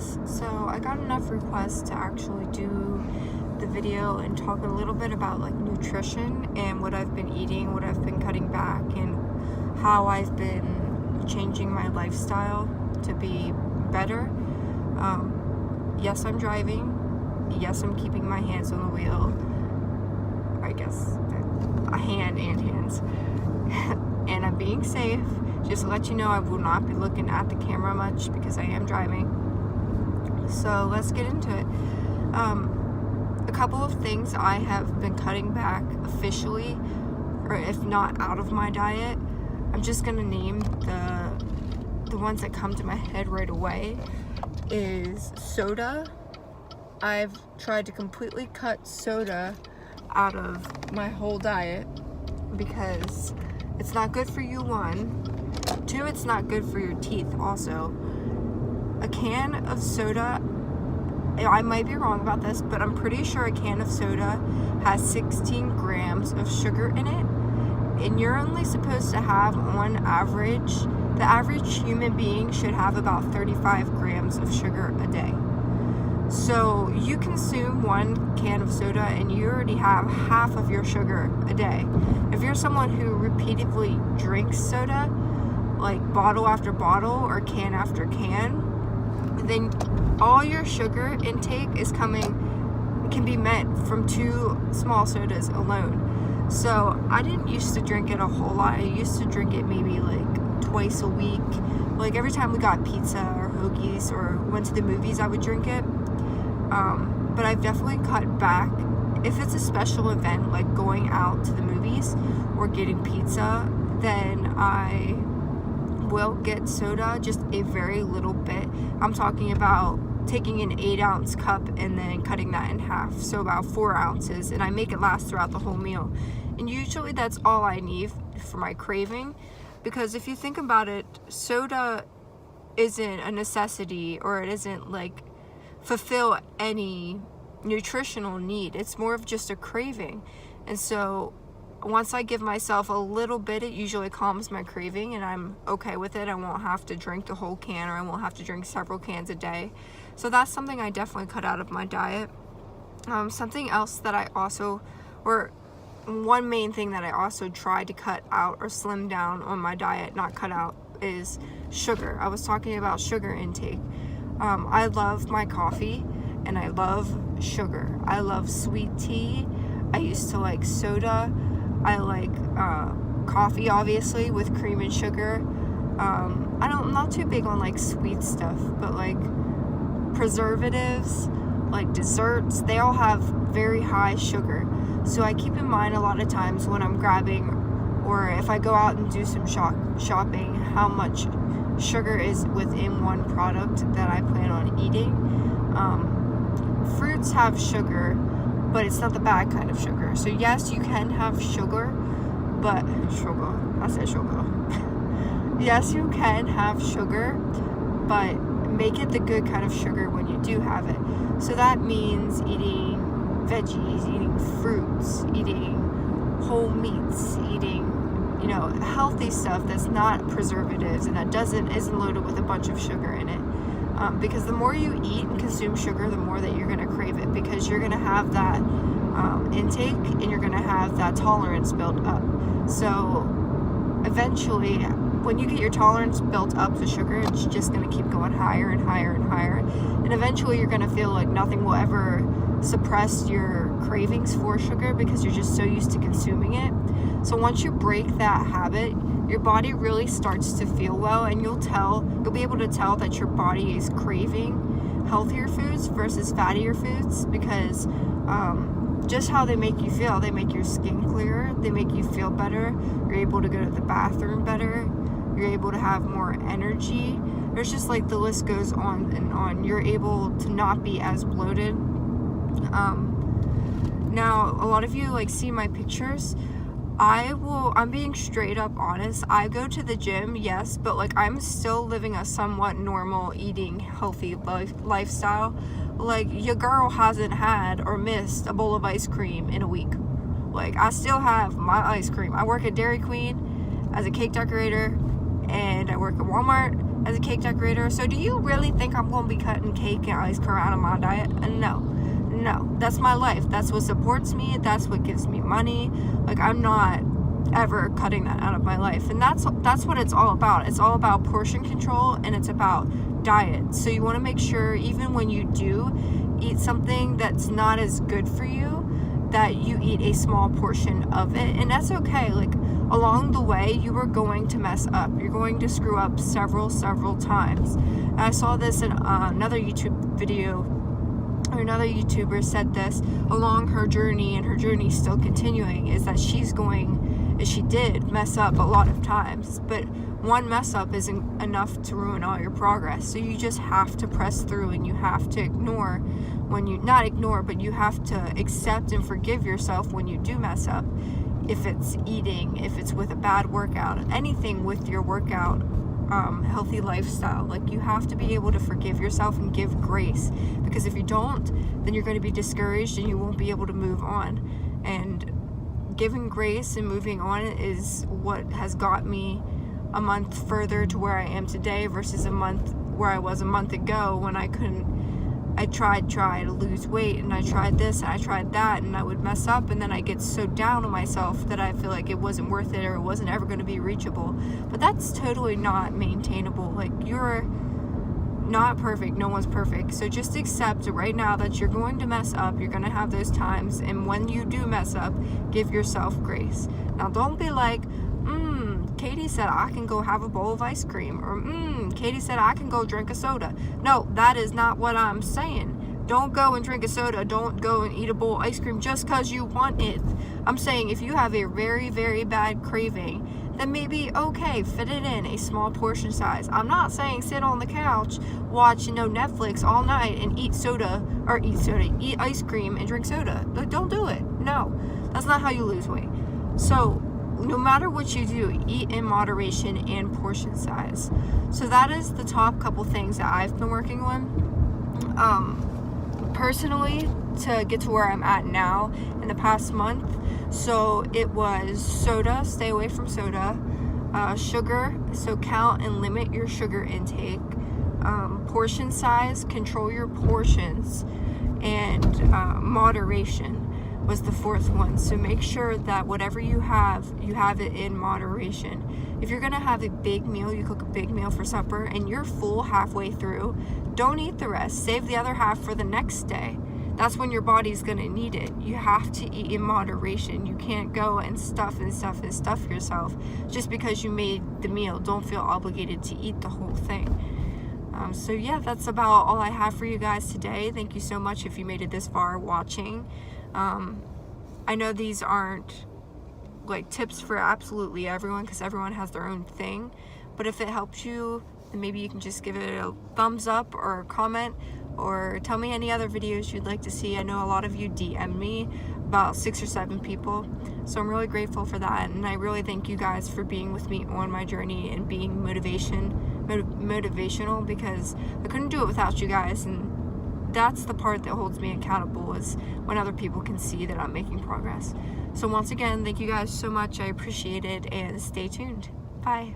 guys. So I got enough requests to actually do the video and talk a little bit about like nutrition and what I've been eating, what I've been cutting back, and how I've been changing my lifestyle to be better. Yes, I'm driving. Yes, I'm keeping my hands on the wheel. I guess a hand and hands. And I'm being safe. Just to let you know, I will not be looking at the camera much because I am driving. So let's get into it. A couple of things I have been cutting back officially, or if not out of my diet. I'm just gonna name the ones that come to my head right away. Is soda. I've tried to completely cut soda out of my whole diet because it's not good for you, 1. 2, it's not good for your teeth also. A can of soda, I might be wrong about this, but I'm pretty sure a can of soda has 16 grams of sugar in it. And you're only supposed to have, on average, the average human being should have about 35 grams of sugar a day. So you consume 1 can of soda and you already have half of your sugar a day. If you're someone who repeatedly drinks soda, like bottle after bottle or can after can, then all your sugar intake can be met from 2 small sodas alone. So I didn't used to drink it a whole lot. I used to drink it maybe like twice a week. Like every time we got pizza or hoagies or went to the movies, I would drink it. But I've definitely cut back. If it's a special event like going out to the movies or getting pizza, then I will get soda, just a very little bit. I'm talking about taking an 8-ounce cup and then cutting that in half, so about 4 ounces, and I make it last throughout the whole meal. And usually that's all I need for my craving, because if you think about it, soda isn't a necessity, or it isn't like fulfill any nutritional need. It's more of just a craving. And so once I give myself a little bit, it usually calms my craving and I'm okay with it. I won't have to drink the whole can, or I won't have to drink several cans a day. So that's something I definitely cut out of my diet. Something else that I also, or one main thing that I also tried to cut out or slim down on my diet, not cut out, is sugar. I was talking about sugar intake. I love my coffee and I love sugar. I love sweet tea. I used to like soda. I like coffee, obviously, with cream and sugar. I'm not too big on like sweet stuff, but like preservatives, like desserts, they all have very high sugar. So I keep in mind a lot of times when I'm grabbing, or if I go out and do some shopping, how much sugar is within one product that I plan on eating. Fruits have sugar, but it's not the bad kind of sugar. So yes, you can have sugar, but yes, you can have sugar, but make it the good kind of sugar when you do have it. So that means eating veggies, eating fruits, eating whole meats, eating, healthy stuff that's not preservatives and that isn't loaded with a bunch of sugar in it. Because the more you eat and consume sugar, the more that you're going to crave it, because you're going to have that intake and you're going to have that tolerance built up. So eventually, when you get your tolerance built up to sugar, it's just going to keep going higher and higher and higher. And eventually you're going to feel like nothing will ever suppress your cravings for sugar because you're just so used to consuming it. So once you break that habit, your body really starts to feel well, and you'll be able to tell that your body is craving healthier foods versus fattier foods, because just how they make you feel. They make your skin clearer, they make you feel better, you're able to go to the bathroom better, you're able to have more energy. There's just like the list goes on and on. You're able to not be as bloated. Now a lot of you like see my pictures. I'm being straight up honest. I go to the gym, yes, but like I'm still living a somewhat normal eating healthy lifestyle. Like your girl hasn't had or missed a bowl of ice cream in a week. Like I still have my ice cream. I work at Dairy Queen as a cake decorator, and I work at Walmart as a cake decorator. So do you really think I'm going to be cutting cake and ice cream out of my diet? No, that's my life. That's what supports me. That's what gives me money. Like, I'm not ever cutting that out of my life. And that's what it's all about. It's all about portion control, and it's about diet. So you want to make sure, even when you do eat something that's not as good for you, that you eat a small portion of it. And that's okay. Like, along the way, you are going to mess up. You're going to screw up several times. And I saw this in another YouTube video, or another YouTuber said this along her journey, and her journey still continuing, is that she did mess up a lot of times, but one mess up isn't enough to ruin all your progress. So you just have to press through, and you have to but you have to accept and forgive yourself when you do mess up. If it's eating, if it's with a bad workout, anything with your workout, healthy lifestyle, like, you have to be able to forgive yourself and give grace, because if you don't, then you're going to be discouraged and you won't be able to move on. And giving grace and moving on is what has got me a month further to where I am today versus a month where I was a month ago, when I tried to lose weight, and I tried this and I tried that, and I would mess up, and then I get so down on myself that I feel like it wasn't worth it, or it wasn't ever going to be reachable. But that's totally not maintainable. Like, you're not perfect. No one's perfect. So just accept right now that you're going to mess up. You're going to have those times, and when you do mess up, give yourself grace. Now, don't be like, Katie said I can go have a bowl of ice cream, or Katie said I can go drink a soda. No, that is not what I'm saying. Don't go and drink a soda. Don't go and eat a bowl of ice cream just because you want it. I'm saying, if you have a very, very bad craving, then maybe, okay, fit it in a small portion size. I'm not saying sit on the couch, watch, Netflix all night and eat ice cream and drink soda. But don't do it. No, that's not how you lose weight. So no matter what you do, eat in moderation and portion size. So that is the top couple things that I've been working on. Personally, to get to where I'm at now in the past month. So it was soda, stay away from soda, sugar, so count and limit your sugar intake, portion size, control your portions, and moderation was the fourth one. So make sure that whatever you have it in moderation. If you're gonna have a big meal, you cook a big meal for supper, and you're full halfway through, don't eat the rest. Save the other half for the next day. That's when your body's gonna need it. You have to eat in moderation. You can't go and stuff yourself just because you made the meal. Don't feel obligated to eat the whole thing. So yeah, that's about all I have for you guys today. Thank you so much if you made it this far watching. I know these aren't like tips for absolutely everyone, because everyone has their own thing, but if it helps you, then maybe you can just give it a thumbs up or a comment, or tell me any other videos you'd like to see. I know a lot of you DM me, about 6 or 7 people, so I'm really grateful for that, and I really thank you guys for being with me on my journey and being motivational, because I couldn't do it without you guys. And that's the part that holds me accountable, is when other people can see that I'm making progress. So once again, thank you guys so much. I appreciate it, and stay tuned. Bye.